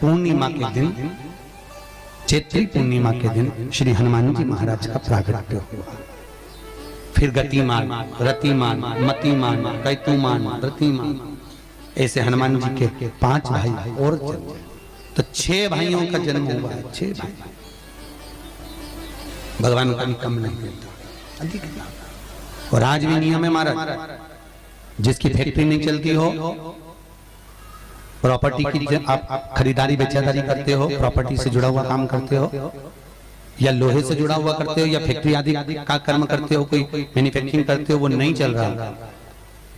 पूर्णिमा के दिन, चैत्री पूर्णिमा के दिन श्री हनुमान जी महाराज का प्रागट्य हुआ। फिर गतिमान, रतिमान, मतिमान, कैतुमान, रतिमान, ऐसे हनुमान जी के 5 भाई और जन्म, तो 6 भाइयों का जन्म हुआ है। 6 भाई, भगवान का भी कम नहीं देता, अधिक। और आज भी नियम है महाराज, जिसकी फैक्ट्री नहीं चलती हो, प्रॉपर्टी की आप खरीदारी बेचादारी करते हो, प्रॉपर्टी से जुड़ा हुआ काम करते हो, या लोहे से जुड़ा हुआ करते हो, या फैक्ट्री आदि का कर्म करते हो, कोई मैन्युफैक्चरिंग करते हो, वो नहीं चल रहा,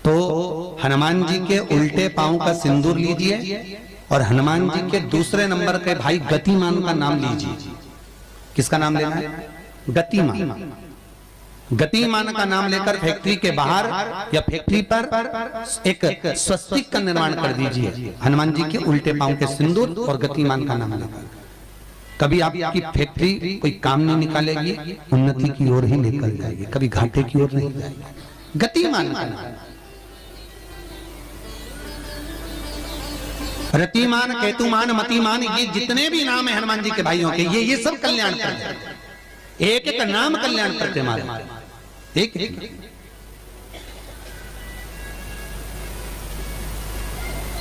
तो हनुमान जी के उल्टे पांव का सिंदूर लीजिए और हनुमान जी के दूसरे नंबर के भाई गतिमान का नाम लीजिए। किसका नाम लेना है? गतिमान। गतिमान का नाम लेकर फैक्ट्री के बाहर या फैक्ट्री पर एक स्वस्तिक का निर्माण कर दीजिए, हनुमान जी के उल्टे पांव के सिंदूर और गतिमान का नाम लेकर। कभी आपकी फैक्ट्री कोई काम नहीं निकालेगी, उन्नति की ओर ही निकल जाएगी, कभी घाटे की ओर नहीं जाएगी। गतिमान का नाम, रतिमान, केतुमान, मतिमान, ये जितने भी नाम है हनुमान जी के भाइयों के, ये सब कल्याण करते हैं। एक एक नाम कल्याण करते मारे, एक एक।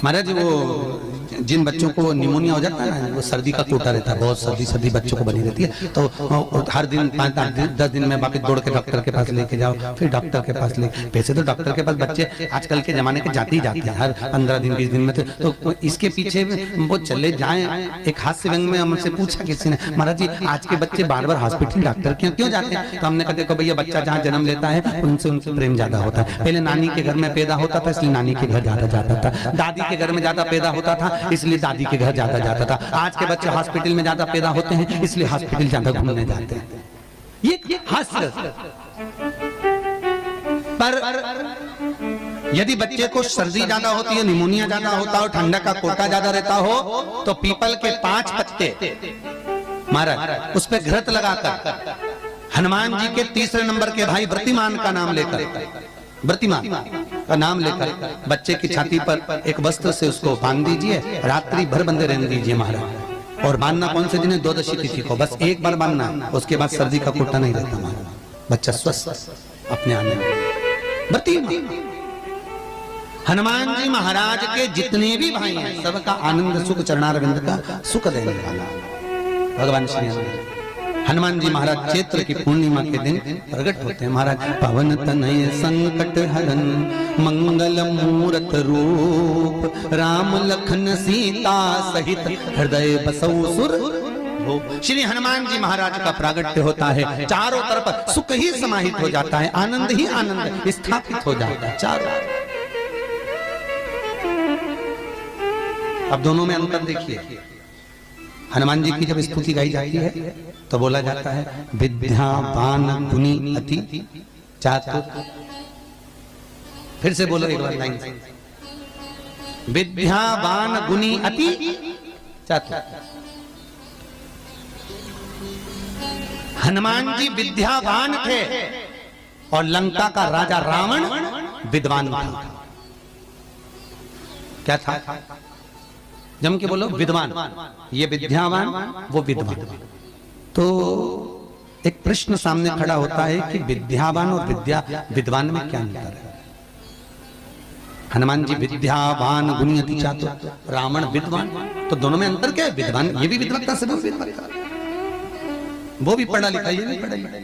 महाराज वो जिन बच्चों को निमोनिया हो जाता है ना, वो सर्दी का कोटा रहता है, बहुत सर्दी बच्चों को बनी रहती है, तो हर दिन 5-10 दिन में वापस दौड़ के डॉक्टर के पास लेके जाओ, फिर डॉक्टर के पास ले। वैसे तो डॉक्टर के पास बच्चे आजकल के जमाने के जाते ही जाते हैं, हर 15 दिन 20 दिन में। तो इसके पीछे वो चले जाए। एक हास्य व्यंग में हमसे पूछा किसी ने, महाराज जी आज के बच्चे बार बार हॉस्पिटल डॉक्टर क्यों जाते हैं? तो हमने कहा देखो भैया, बच्चा जहाँ जन्म लेता है उनसे प्रेम ज्यादा होता है। पहले नानी के घर में पैदा होता था, इसलिए नानी के घर ज्यादा जाता था, दादी के घर में ज्यादा पैदा होता था, इसलिए दादी के घर ज्यादा जाता था। आज के बच्चे हॉस्पिटल में ज्यादा पैदा होते हैं, इसलिए हॉस्पिटल ज्यादा घूमने जाते हैं। ये हास्य। पर यदि बच्चे को सर्दी ज्यादा होती है, निमोनिया ज्यादा होता हो, ठंडा का कोटा ज्यादा रहता हो, तो पीपल के 5 पत्ते महाराज उस पर घृत लगाकर हनुमान जी के तीसरे नंबर के भाई व्रतिमान का नाम लेकर, व्रतिमान का नाम लेकर बच्चे की छाती पर एक वस्त्र से उसको बांध दीजिए, रात्रि भर बंधे रहने दीजिए महाराज। और बांधना कौन से दिन है? 12 तिथि को, बस एक बार बांधना, उसके बाद सर्दी का कोटा नहीं रहता महाराज, बच्चा स्वस्थ अपने आने में। व्रतिमान हनुमान जी महाराज के जितने भी भाई हैं, सबका आनंद सुख चरणारविंद का सुख देने वाला भगवान श्री हनुमान जी महाराज चैत्र की पूर्णिमा के दिन प्रकट होते हैं। महाराज पवन तनय संकट हरन मंगल मूरत रूप, राम लखन सीता सहित हृदय बसौ सुर। श्री हनुमान जी महाराज का प्रागट्य होता है, चारों तरफ सुख ही समाहित हो जाता है, आनंद ही आनंद स्थापित हो जाता है चारों। अब दोनों में अंतर देखिए। हनुमान जी की जब स्तुति गाई जाती है तो बोला जाता है विद्यावान गुणी अति चातुर। फिर से बोलो एक बार लाइन से, विद्यावान गुणी अति चातुर। हनुमान जी विद्यावान थे और लंका का राजा रावण विद्वान था। क्या था? जम के बोलो विद्वान। ये विद्यावान, वो विद्वान। तो एक प्रश्न सामने खड़ा होता है कि विद्यावान और विद्वान में क्या अंतर है? हनुमान जी विद्यावान गुणी अति चातुर, रावण विद्वान, तो दोनों में अंतर क्या है? विद्वान ये भी विद्वत्ता से विद्वत्ता, वो भी पढ़ा लिखा, ये भी पढ़ा लिखा।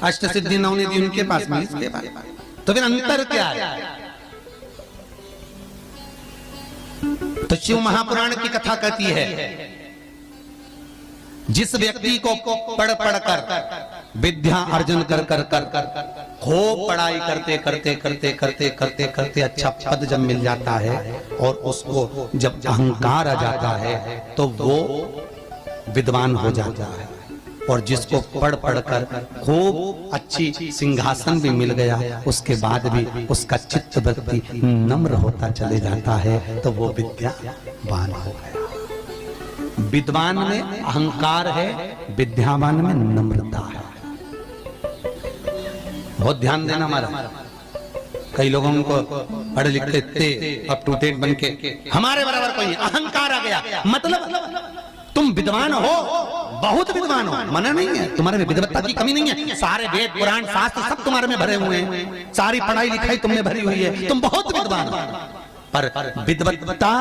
अष्ट सिद्धि नवनिधि उनके पास में, इसके पास। तो फिर अंतर क्या है? तो शिव महापुराण की कथा कहती है, जिस व्यक्ति को पढ़ कर विद्या अर्जन कर खूब पढ़ाई करते करते अच्छा पद जब मिल जाता है और उसको जब अहंकार आ जाता है तो वो विद्वान हो जाता है। और जिसको पढ़ कर खूब अच्छी सिंहासन भी मिल गया, उसके बाद भी उसका चित्त वृत्ति नम्र होता चले जाता है, तो वो विद्यावान हो गया। विद्वान में अहंकार है, विद्यावान में नम्रता है। बहुत ध्यान देना हमारा। कई लोगों को पढ़े लिखे थे अब टू डेट बन के हमारे बराबर कोई अहंकार आ गया। मतलब तुम विद्वान हो, बहुत विद्वान हो, मना नहीं है, तुम्हारे में विद्वत्ता की कमी नहीं है। सारे वेद पुराण शास्त्र सब तुम्हारे में भरे हुए हैं, सारी पढ़ाई लिखाई तुमने भरी हुई है, तुम बहुत विद्वान हो। पर विद्वत्ता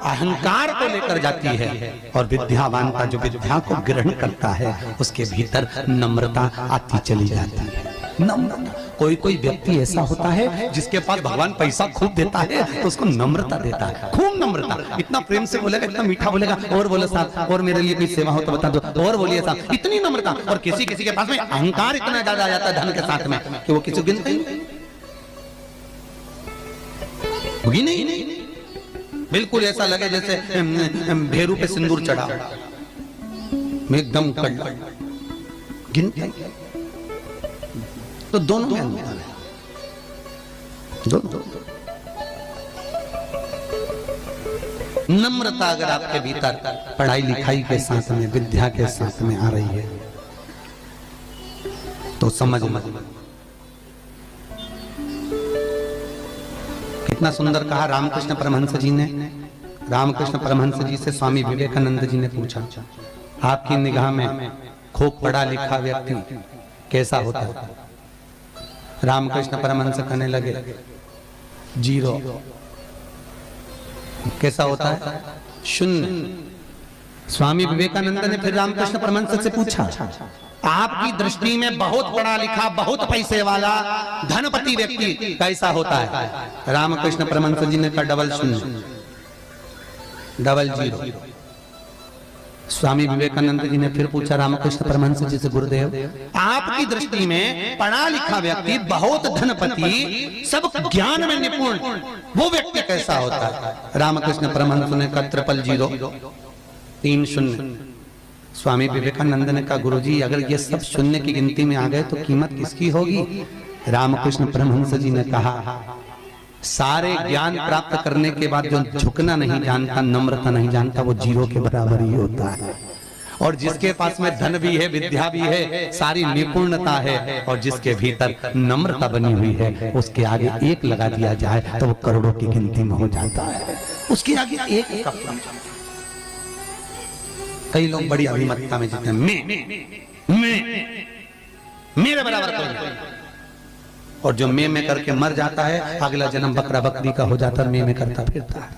अहंकार को लेकर जाती है और विद्यावान का जो विद्या को ग्रहण करता है उसके भीतर नम्रता आती चली जाती है। नम्रता, कोई कोई व्यक्ति ऐसा होता है जिसके पास भगवान पैसा खूब देता है तो उसको नम्रता देता है, खूब नम्रता, इतना प्रेम से बोलेगा, इतना मीठा बोलेगा, और बोले साहब और मेरे लिए कोई सेवा हो तो बता दो, और बोलिए साहब, इतनी नम्रता। और किसी किसी के पास में अहंकार इतना ज्यादा आ जाता है धन के साथ में कि वो किसी गिनते ही नहीं, बिल्कुल ऐसा लगे जैसे भेरू पे सिंदूर चढ़ा, एकदम गिनते। तो दोनों में अंतर है, दोनों। नम्रता अगर आपके भीतर पढ़ाई लिखाई के साथ में, विद्या के साथ में आ रही है तो समझ कितना सुंदर कहा रामकृष्ण परमहंस जी ने। रामकृष्ण परमहंस जी से स्वामी विवेकानंद जी ने पूछा, आपकी निगाह में खूब पढ़ा लिखा व्यक्ति कैसा होता है? रामकृष्ण परमहंस कहने लगे, जीरो। कैसा होता है? शून्य। स्वामी विवेकानंद ने फिर रामकृष्ण परमहंस से पूछा, आपकी दृष्टि में बहुत पढ़ा लिखा, बहुत पैसे वाला धनपति व्यक्ति कैसा होता है? रामकृष्ण परमहंस जी ने कहा, डबल शून्य, डबल जीरो। स्वामी विवेकानंद जी ने फिर पूछा रामकृष्ण परमहंस जी से, गुरुदेव आपकी दृष्टि में पढ़ा लिखा व्यक्ति, बहुत धनपति, सब ज्ञान में निपुण, वो व्यक्ति कैसा होता है? रामकृष्ण परमहंस ने कहा, ट्रिपल जीरो, 3 शून्य। स्वामी विवेकानंद ने कहा, गुरुजी अगर ये सब शून्य की गिनती में आ गए तो कीमत किसकी होगी? रामकृष्ण परमहंस जी ने कहा, सारे ज्ञान प्राप्त करने के बाद जो झुकना नहीं जानता, नम्रता नहीं जानता, वो जीरो के बराबर ही होता है। और जिसके पास में धन भी है, विद्या भी है, सारी निपुणता है, और जिसके भीतर नम्रता बनी हुई है, उसके आगे एक लगा दिया जाए तो वो करोड़ों की गिनती में हो जाता है। उसके आगे एक का फर्क। कई लोग बड़ी अभिमतता में जीते हैं, मैं मेरे बराबर कोई नहीं। और जो मैं करके मर जाता है, अगला जन्म बकरा बकरी का हो जाता है, मैं करता फिरता है।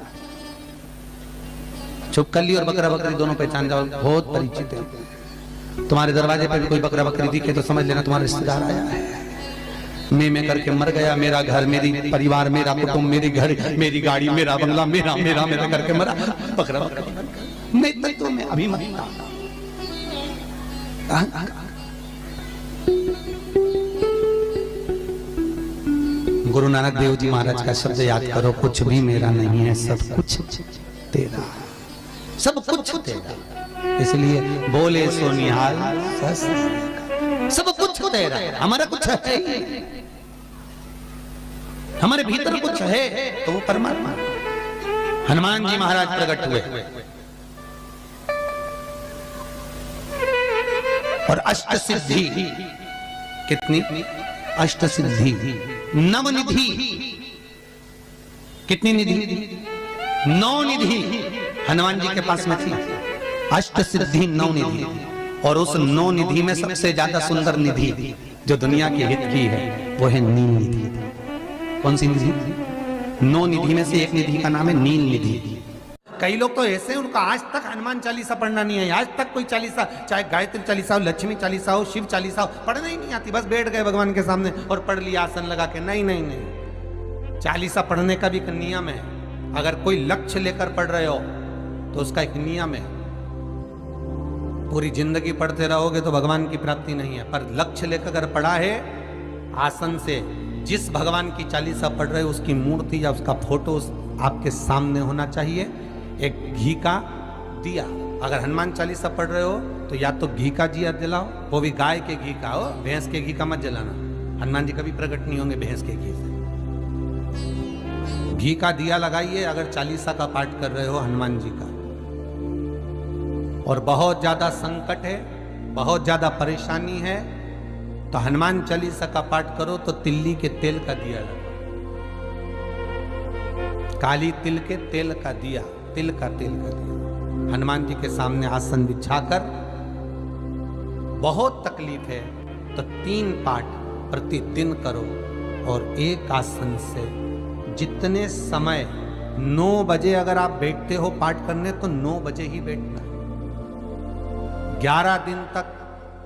छुपकली और बकरा बकरी दोनों पहचान जाओ, बहुत परिचित है। तुम्हारे दरवाजे पर भी कोई बकरा बकरी दिखे तो समझ लेना तुम्हारा रिश्तेदार आया है। मैं करके मर गया, मेरा घर, मेरी परिवार, मेरा कुटुंब, मेरी घर, मेरी गाड़ी, मेरा बंगला, मेरा मेरा मेरा करके मरा, बकरा बकरा। मैं तत्व में अभिमतता। गुरु नानक देव जी महाराज का शब्द याद करो, कुछ भी मेरा नहीं है, सब कुछ तेरा, सब कुछ तेरा। इसलिए बोले सो निहाल, सब कुछ तेरा, हमारा कुछ है, हमारे भीतर कुछ है तो वो परमात्मा। हनुमान जी महाराज प्रकट हुए और अष्ट सिद्धि, कितनी? अष्ट सिद्धि, नवनिधि, कितनी निधि? 9 निधि हनुमान जी के पास में थी। अष्ट सिद्धि 9 निधि, और उस 9 निधि में सबसे ज्यादा सुंदर निधि जो दुनिया के हित की है वो है नील निधि। कौन सी निधि? 9 निधि में से एक निधि का नाम है नील निधि। कई लोग तो ऐसे, उनका आज तक हनुमान चालीसा पढ़ना नहीं है, आज तक कोई चालीसा, चाहे गायत्री चालीसा हो, लक्ष्मी चालीसा हो, शिव चालीसा हो, पढ़ना ही नहीं आती। बस बैठ गए भगवान के सामने और पढ़ लिया आसन लगा के। नहीं नहीं नहीं, चालीसा पढ़ने का भी एक नियम है। अगर कोई लक्ष्य लेकर पढ़ रहे हो तो उसका एक नियम है। पूरी जिंदगी पढ़ते रहोगे तो भगवान की प्राप्ति नहीं है, पर लक्ष्य लेकर अगर पढ़ा है, आसन से जिस भगवान की चालीसा पढ़ रहे हो उसकी मूर्ति या उसका फोटो आपके सामने होना चाहिए। एक घी का दिया, अगर हनुमान चालीसा पढ़ रहे हो तो या तो घी का दिया जलाओ, वो भी गाय के घी का हो, भैंस के घी का मत जलाना। हनुमान जी कभी प्रकट नहीं होंगे भैंस के घी से। घी का दिया लगाइए अगर चालीसा का पाठ कर रहे हो हनुमान जी का। और बहुत ज्यादा संकट है, बहुत ज्यादा परेशानी है तो हनुमान चालीसा का पाठ करो तो तिल्ली के तेल का दिया लगाओ। काली तिल के तेल का दिया, तिल का तेल का दिया हनुमान जी के सामने आसन बिछाकर, बहुत तकलीफ है तो 3 पाठ प्रतिदिन करो और एक आसन से जितने समय 9 बजे अगर आप बैठते हो पाठ करने तो 9 बजे ही बैठना। 11 दिन तक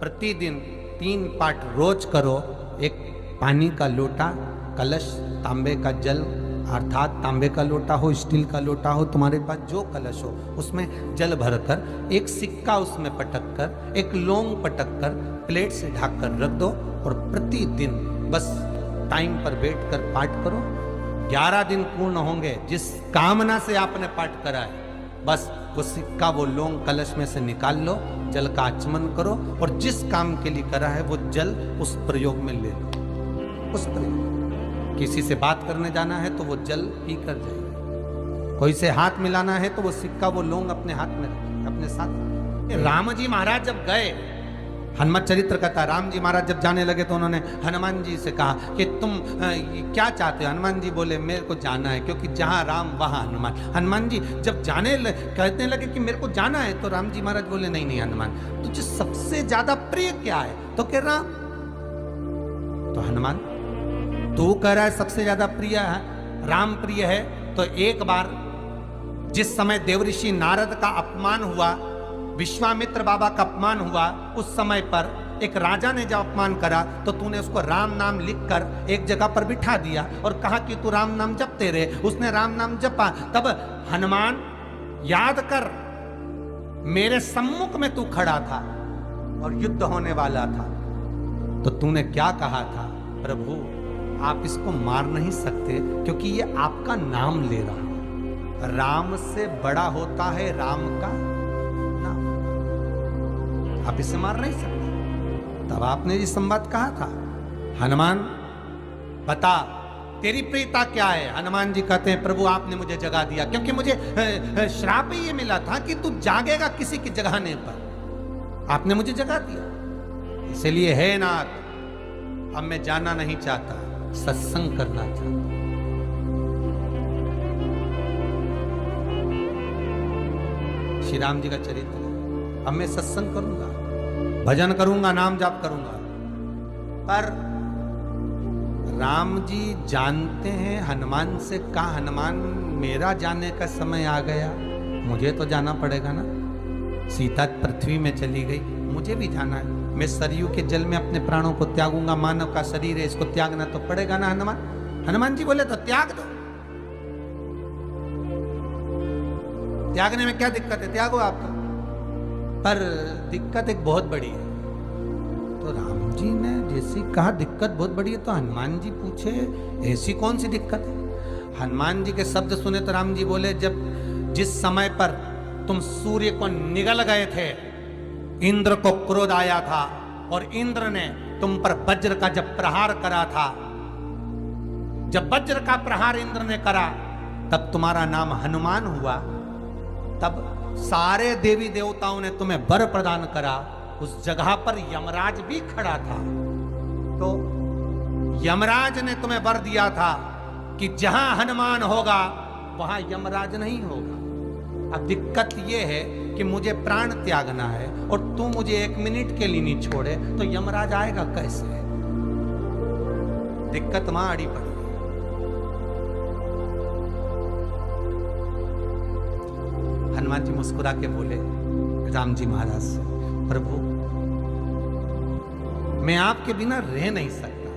प्रतिदिन 3 पाठ रोज करो। एक पानी का लोटा, कलश, तांबे का जल अर्थात तांबे का लोटा हो, स्टील का लोटा हो, तुम्हारे पास जो कलश हो उसमें जल भरकर, एक सिक्का उसमें पटक कर, एक लौंग पटक कर प्लेट से ढक कर रख दो और प्रतिदिन बस टाइम पर बैठकर पाठ करो। 11 दिन पूर्ण होंगे, जिस कामना से आपने पाठ करा है बस वो सिक्का, वो लौंग कलश में से निकाल लो, जल का आचमन करो और जिस काम के लिए करा है वो जल उस प्रयोग में ले लो। उस प्रयोग, किसी से बात करने जाना है तो वो जल पी कर जाइए, कोई से हाथ मिलाना है तो वो सिक्का, वो लौंग अपने हाथ में रखिए, अपने साथ। राम जी महाराज जब गए, हनुमत चरित्र कहता है, राम जी महाराज जब जाने लगे तो उन्होंने हनुमान जी से कहा कि तुम क्या चाहते हो? हनुमान जी बोले मेरे को जाना है, क्योंकि जहां राम वहां हनुमान। हनुमान जी जब कहने लगे कि मेरे को जाना है तो राम जी महाराज बोले नहीं नहीं हनुमान, तुझे सबसे ज्यादा प्रिय क्या है? तो कह राम। तो हनुमान तू कह रहा है सबसे ज्यादा प्रिय है, राम प्रिय है, तो एक बार जिस समय देवऋषि नारद का अपमान हुआ, विश्वामित्र बाबा का अपमान हुआ, उस समय पर एक राजा ने जब अपमान करा तो तूने उसको राम नाम लिखकर एक जगह पर बिठा दिया और कहा कि तू राम नाम जपते रहे। उसने राम नाम जपा। तब हनुमान याद कर, मेरे सम्मुख में तू खड़ा था और युद्ध होने वाला था, तो तूने क्या कहा था? प्रभु आप इसको मार नहीं सकते क्योंकि ये आपका नाम ले रहा है। राम से बड़ा होता है राम का नाम, आप इसे मार नहीं सकते। तब आपने ये संवाद कहा था, हनुमान बता तेरी प्रियता क्या है? हनुमान जी कहते हैं प्रभु आपने मुझे जगा दिया, क्योंकि मुझे श्राप ये मिला था कि तू जागेगा किसी की जगाने पर, आपने मुझे जगा दिया। इसलिए है नाथ, अब मैं जाना नहीं चाहता, सत्संग करना चाहता। श्री राम जी का चरित्र, अब मैं सत्संग करूंगा, भजन करूंगा, नाम जाप करूंगा। पर राम जी जानते हैं हनुमान से, कहा हनुमान मेरा जाने का समय आ गया, मुझे तो जाना पड़ेगा ना। सीता पृथ्वी में चली गई, मुझे भी जाना है। मैं सरयू के जल में अपने प्राणों को त्यागूंगा, मानव का शरीर है, इसको त्यागना तो पड़ेगा ना हनुमान। हनुमान जी बोले तो त्याग दो, त्यागने में क्या दिक्कत है, त्यागो आप तो। पर दिक्कत एक बहुत बड़ी है। तो राम जी ने जैसे कहा दिक्कत बहुत बड़ी है, तो हनुमान जी पूछे ऐसी कौन सी दिक्कत है? हनुमान जी के शब्द सुने तो राम जी बोले, जब जिस समय पर तुम सूर्य को निगल गए थे, इंद्र को क्रोध आया था और इंद्र ने तुम पर वज्र का जब प्रहार करा था, जब वज्र का प्रहार इंद्र ने करा तब तुम्हारा नाम हनुमान हुआ। तब सारे देवी देवताओं ने तुम्हें वर प्रदान करा। उस जगह पर यमराज भी खड़ा था, तो यमराज ने तुम्हें वर दिया था कि जहां हनुमान होगा वहां यमराज नहीं होगा। अब दिक्कत यह है कि मुझे प्राण त्यागना है और तू मुझे 1 मिनट के लिए नहीं छोड़े तो यमराज आएगा कैसे? दिक्कत वहां अड़ी पड़ी। हनुमान जी मुस्कुरा के बोले राम जी महाराज से, प्रभु मैं आपके बिना रह नहीं सकता।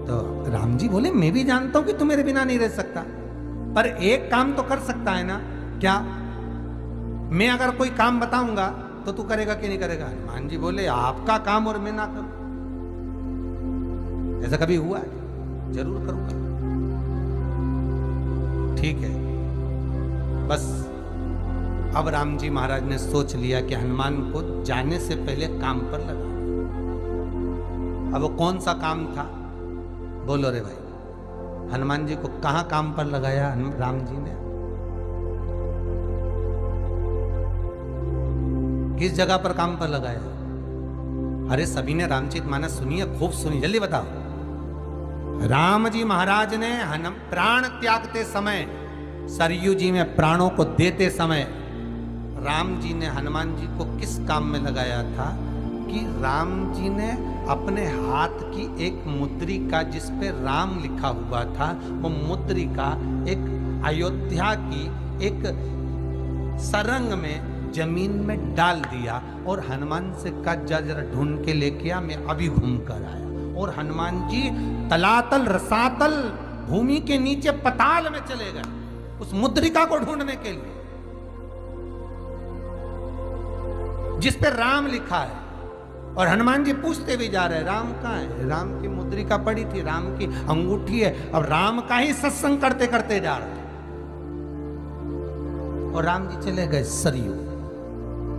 तो राम जी बोले मैं भी जानता हूं कि तू मेरे बिना नहीं रह सकता, पर एक काम तो कर सकता है ना। क्या? मैं अगर कोई काम बताऊंगा तो तू करेगा कि नहीं करेगा? हनुमान जी बोले आपका काम और मैं ना करूं, ऐसा कभी हुआ है? जरूर करूंगा। ठीक है। बस अब राम जी महाराज ने सोच लिया कि हनुमान को जाने से पहले काम पर लगा। अब वो कौन सा काम था? बोलो रे भाई। हनुमान जी को कहां काम पर लगाया राम जी ने? किस जगह पर काम पर लगाया? अरे सभी ने रामचरितमानस सुनी है, खूब सुनी, जल्दी बताओ। राम जी महाराज ने प्राण त्यागते समय सरयू जी में प्राणों को देते समय राम जी ने हनुमान जी को किस काम में लगाया था कि राम जी ने अपने हाथ की एक मुद्रिका जिस पे राम लिखा हुआ था, वो मुद्रिका एक अयोध्या की एक सरंग में जमीन में डाल दिया और हनुमान से कहा जा जरा ढूंढ के लेके आ, मैं अभी घूम कर आया। और हनुमान जी तलातल रसातल भूमि के नीचे पताल में चले गए उस मुद्रिका को ढूंढने के लिए जिस पे राम लिखा है। और हनुमान जी पूछते भी जा रहे हैं राम कहाँ है? राम की मुद्रिका पड़ी थी, राम की अंगूठी है। अब राम का ही सत्संग करते करते जा रहे हैं और राम जी चले गए सरयू,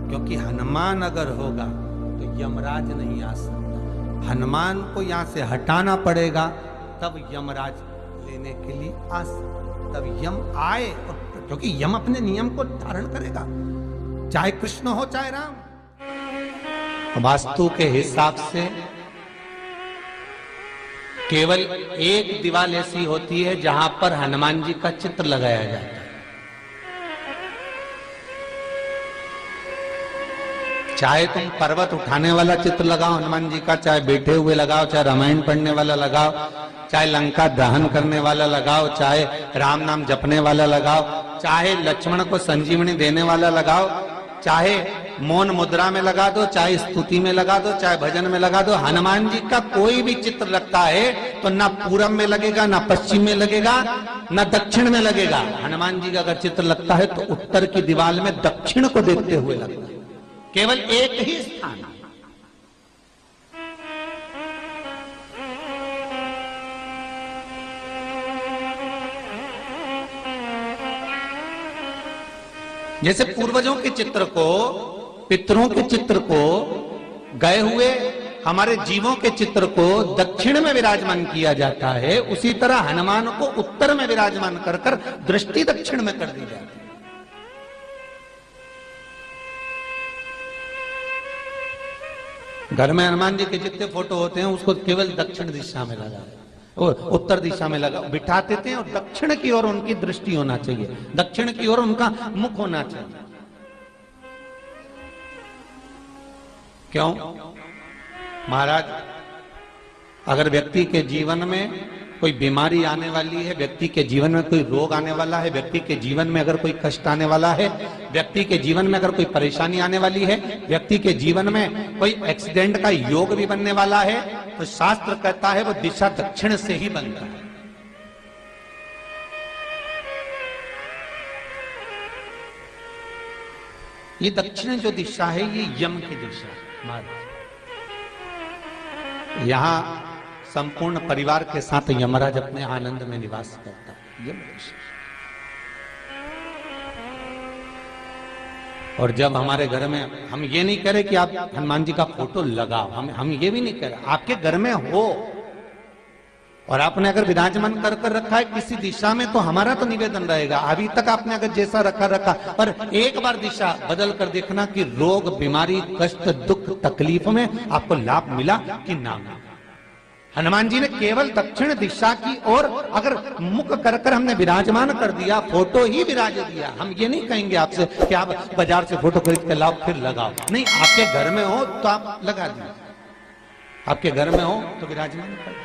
क्योंकि हनुमान अगर होगा तो यमराज नहीं आ सकता। हनुमान को यहां से हटाना पड़ेगा तब यमराज लेने के लिए आ सकता, तब यम आए। और क्योंकि यम अपने नियम को धारण करेगा, चाहे कृष्ण हो चाहे राम। वास्तु के हिसाब से केवल एक दीवार ऐसी होती है जहां पर हनुमान जी का चित्र लगाया जाता है। चाहे तुम पर्वत उठाने वाला चित्र लगाओ हनुमान जी का, चाहे बैठे हुए लगाओ, चाहे रामायण पढ़ने वाला लगाओ, चाहे लंका दहन करने वाला लगाओ, चाहे राम नाम जपने वाला लगाओ, चाहे लक्ष्मण को संजीवनी देने वाला लगाओ, चाहे मौन मुद्रा में लगा दो, चाहे स्तुति में लगा दो, चाहे भजन में लगा दो। हनुमान जी का कोई भी चित्र लगता है तो ना पूरब में लगेगा, ना पश्चिम में लगेगा, ना दक्षिण में लगेगा। हनुमान जी का अगर चित्र लगता है तो उत्तर की दीवार में दक्षिण को देखते हुए लगता है, केवल एक ही स्थान। जैसे पूर्वजों के चित्र को, पितरों के चित्र को, गए हुए हमारे जीवों के चित्र को दक्षिण में विराजमान किया जाता है, उसी तरह हनुमान को उत्तर में विराजमान कर कर दृष्टि दक्षिण में कर दी जाती है। घर में हनुमान जी के जितने फोटो होते हैं उसको केवल दक्षिण दिशा में लगा और उत्तर दिशा में लगा बिठा देते हैं, और दक्षिण की ओर उनकी दृष्टि होना चाहिए, दक्षिण की ओर उनका मुख होना चाहिए। क्यों? महाराज, अगर व्यक्ति के जीवन में कोई बीमारी आने वाली है, व्यक्ति के जीवन में कोई रोग आने वाला है, व्यक्ति के जीवन में अगर कोई कष्ट आने वाला है, व्यक्ति के जीवन में अगर कोई परेशानी आने वाली है, व्यक्ति के जीवन में कोई एक्सीडेंट का योग भी बनने वाला है, तो शास्त्र कहता है वो दिशा दक्षिण से ही बनता है। ये दक्षिण जो दिशा है ये यम की दिशा है। यहां संपूर्ण परिवार के साथ यमराज अपने आनंद में निवास करता है, यम दिशा। और जब हमारे घर में, हम ये नहीं कह रहे कि आप हनुमान जी का फोटो लगाओ, हम ये भी नहीं कह रहे, आपके घर में हो और आपने अगर विराजमान कर कर रखा है किसी दिशा में, तो हमारा तो निवेदन रहेगा, अभी तक आपने अगर जैसा रखा पर एक बार दिशा बदल कर देखना कि रोग, बीमारी, कष्ट, दुख, तकलीफ में आपको लाभ मिला कि ना मिला। हनुमान जी ने केवल दक्षिण दिशा की ओर अगर मुख कर कर हमने विराजमान कर दिया, फोटो ही विराज दिया। हम ये नहीं कहेंगे आपसे कि आप बाजार से फोटो खरीद के लाओ फिर लगाओ, नहीं, आपके घर में हो तो आप लगा दीजिए, आपके घर में हो तो विराजमान कर